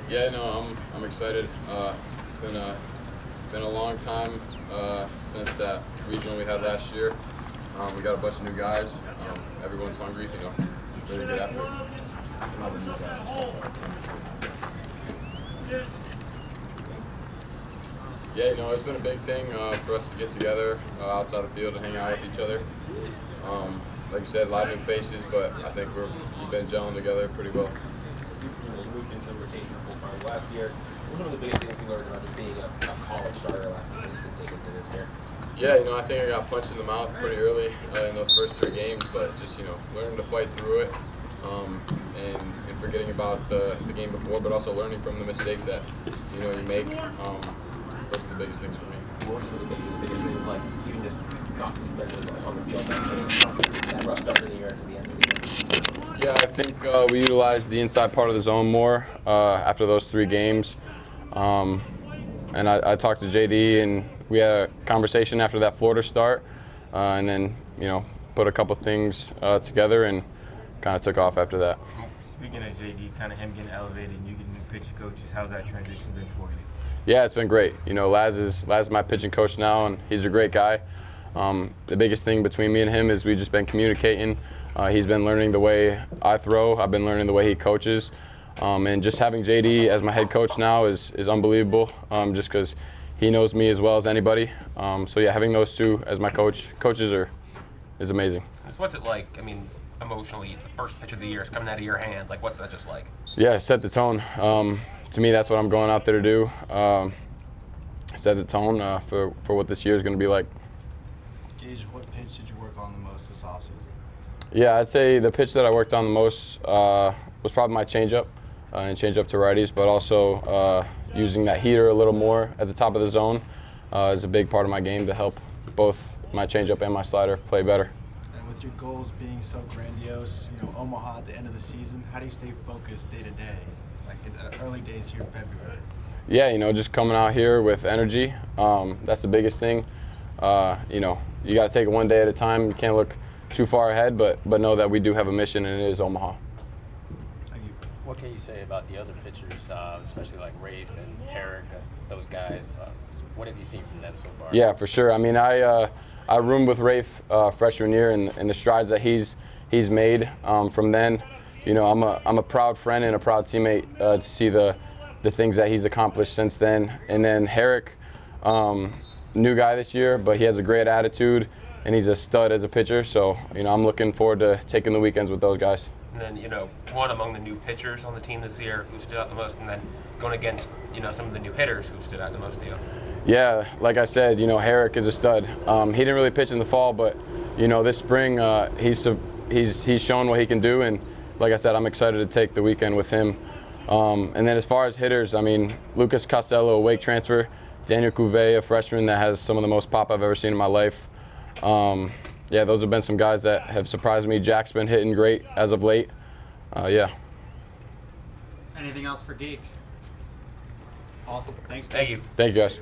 Yeah, no, I'm excited. It's been a long time since that regional we had last year. We got a bunch of new guys. Everyone's hungry, really good after it. Yeah, it's been a big thing for us to get together outside the field and hang out with each other. Like you said, a lot of new faces, but I think we've been gelling together pretty well. You moved into rotation full-time last year. What was one of the biggest things you learned about just being a college starter last season and taking to this year? Yeah, I think I got punched in the mouth pretty early in those first 3 games, but just, learning to fight through it and forgetting about the game before, but also learning from the mistakes that, you make. Those are the biggest things for me. What were some of the biggest things, like even just not especially on the field, that rough start of the year to the end of the year? Yeah, I think we utilized the inside part of the zone more after those 3 games. And I talked to JD, and we had a conversation after that Florida start, and then, put a couple things together and kind of took off after that. Speaking of JD, kind of him getting elevated and you getting new pitching coaches, how's that transition been for you? Yeah, it's been great. Laz is my pitching coach now, and he's a great guy. The biggest thing between me and him is we've just been communicating. He's been learning the way I throw. I've been learning the way he coaches. And just having JD as my head coach now is unbelievable, just because he knows me as well as anybody. So yeah, having those 2 as my coaches is amazing. So what's it like, emotionally, the first pitch of the year is coming out of your hand? Like, what's that just like? Yeah, set the tone. To me, that's what I'm going out there to do. Set the tone for what this year is going to be like. Gage, what pitch did you work on the most this offseason? Yeah, I'd say the pitch that I worked on the most was probably my changeup, and changeup to righties, but also using that heater a little more at the top of the zone is a big part of my game to help both my changeup and my slider play better. And with your goals being so grandiose, Omaha at the end of the season, how do you stay focused day to day, like in the early days here in February? Yeah, just coming out here with energy. That's the biggest thing. You got to take it one day at a time. You can't look too far ahead, but know that we do have a mission, and it is Omaha. Thank you. What can you say about the other pitchers, especially like Rafe and Herrick, those guys? What have you seen from them so far? Yeah, for sure. I roomed with Rafe freshman year, and the strides that he's made from then. I'm a proud friend and a proud teammate to see the things that he's accomplished since then. And then Herrick, new guy this year, but he has a great attitude, and he's a stud as a pitcher. So, I'm looking forward to taking the weekends with those guys. And then, one among the new pitchers on the team this year who stood out the most, and then going against, some of the new hitters who stood out the most to you. Yeah, like I said, Herrick is a stud. He didn't really pitch in the fall, but, this spring he's shown what he can do, and like I said, I'm excited to take the weekend with him. And then as far as hitters, Lucas Costello, a Wake transfer, Daniel Couvet, a freshman that has some of the most pop I've ever seen in my life. Yeah, those have been some guys that have surprised me. Jack's been hitting great as of late. Yeah. Anything else for Gage? Awesome. Thanks, Gage. Thank you. Thank you, guys.